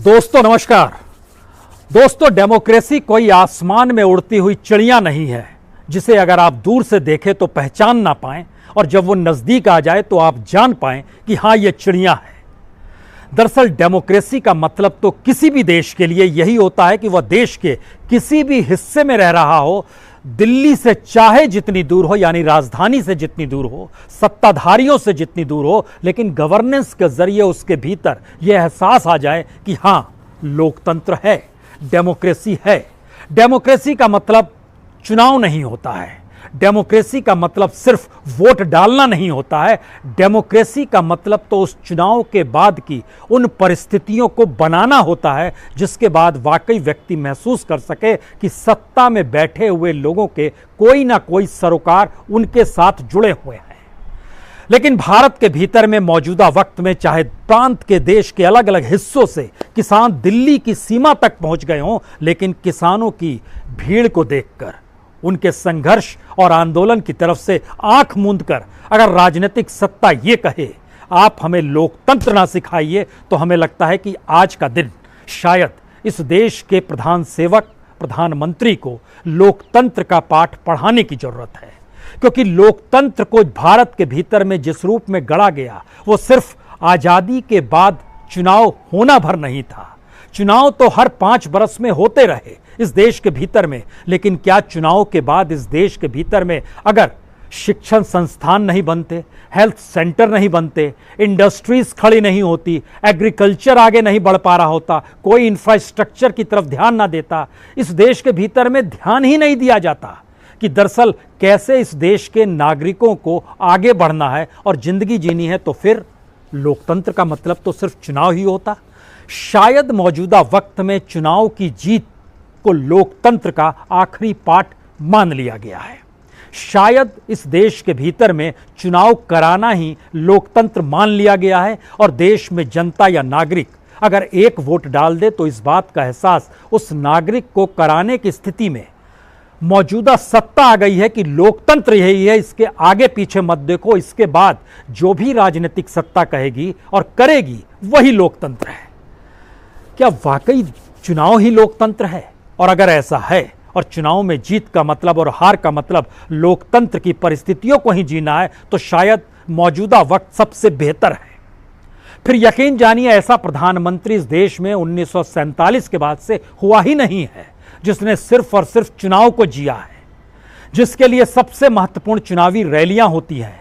दोस्तों नमस्कार। दोस्तों, डेमोक्रेसी कोई आसमान में उड़ती हुई चिड़िया नहीं है जिसे अगर आप दूर से देखें तो पहचान ना पाएं और जब वो नजदीक आ जाए तो आप जान पाएं कि हाँ, ये चिड़िया है। दरअसल डेमोक्रेसी का मतलब तो किसी भी देश के लिए यही होता है कि वह देश के किसी भी हिस्से में रह रहा हो, दिल्ली से चाहे जितनी दूर हो, यानी राजधानी से जितनी दूर हो, सत्ताधारियों से जितनी दूर हो, लेकिन गवर्नेंस के जरिए उसके भीतर यह एहसास आ जाए कि हां, लोकतंत्र है, डेमोक्रेसी है। डेमोक्रेसी का मतलब चुनाव नहीं होता है। डेमोक्रेसी का मतलब सिर्फ वोट डालना नहीं होता है। डेमोक्रेसी का मतलब तो उस चुनाव के बाद की उन परिस्थितियों को बनाना होता है जिसके बाद वाकई व्यक्ति महसूस कर सके कि सत्ता में बैठे हुए लोगों के कोई ना कोई सरोकार उनके साथ जुड़े हुए हैं। लेकिन भारत के भीतर में मौजूदा वक्त में चाहे प्रांत के देश के अलग अलग हिस्सों से किसान दिल्ली की सीमा तक पहुंच गए हों, लेकिन किसानों की भीड़ को देखकर, उनके संघर्ष और आंदोलन की तरफ से आंख मूंद कर अगर राजनीतिक सत्ता ये कहे आप हमें लोकतंत्र ना सिखाइए, तो हमें लगता है कि आज का दिन शायद इस देश के प्रधान सेवक प्रधानमंत्री को लोकतंत्र का पाठ पढ़ाने की जरूरत है। क्योंकि लोकतंत्र को भारत के भीतर में जिस रूप में गढ़ा गया वो सिर्फ आजादी के बाद चुनाव होना भर नहीं था। चुनाव तो हर 5 बरस में होते रहे इस देश के भीतर में, लेकिन क्या चुनाव के बाद इस देश के भीतर में अगर शिक्षण संस्थान नहीं बनते, हेल्थ सेंटर नहीं बनते, इंडस्ट्रीज खड़ी नहीं होती, एग्रीकल्चर आगे नहीं बढ़ पा रहा होता, कोई इंफ्रास्ट्रक्चर की तरफ ध्यान ना देता, इस देश के भीतर में ध्यान ही नहीं दिया जाता कि दरअसल कैसे इस देश के नागरिकों को आगे बढ़ना है और जिंदगी जीनी है, तो फिर लोकतंत्र का मतलब तो सिर्फ चुनाव ही होता। शायद मौजूदा वक्त में चुनाव की जीत को लोकतंत्र का आखिरी पाठ मान लिया गया है। शायद इस देश के भीतर में चुनाव कराना ही लोकतंत्र मान लिया गया है और देश में जनता या नागरिक अगर एक वोट डाल दे तो इस बात का एहसास उस नागरिक को कराने की स्थिति में मौजूदा सत्ता आ गई है कि लोकतंत्र यही है, इसके आगे पीछे मत देखो, इसके बाद जो भी राजनीतिक सत्ता कहेगी और करेगी वही लोकतंत्र है। क्या वाकई चुनाव ही लोकतंत्र है? और अगर ऐसा है और चुनाव में जीत का मतलब और हार का मतलब लोकतंत्र की परिस्थितियों को ही जीना है, तो शायद मौजूदा वक्त सबसे बेहतर है। फिर यकीन जानिए, ऐसा प्रधानमंत्री इस देश में 1947 के बाद से हुआ ही नहीं है जिसने सिर्फ और सिर्फ चुनाव को जिया है, जिसके लिए सबसे महत्वपूर्ण चुनावी रैलियां होती हैं,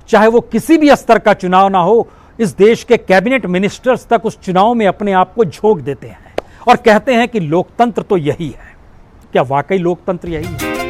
चाहे वो किसी भी स्तर का चुनाव ना हो। इस देश के कैबिनेट मिनिस्टर्स तक उस चुनाव में अपने आप को झोंक देते हैं और कहते हैं कि लोकतंत्र तो यही है। क्या वाकई लोकतंत्र यही है?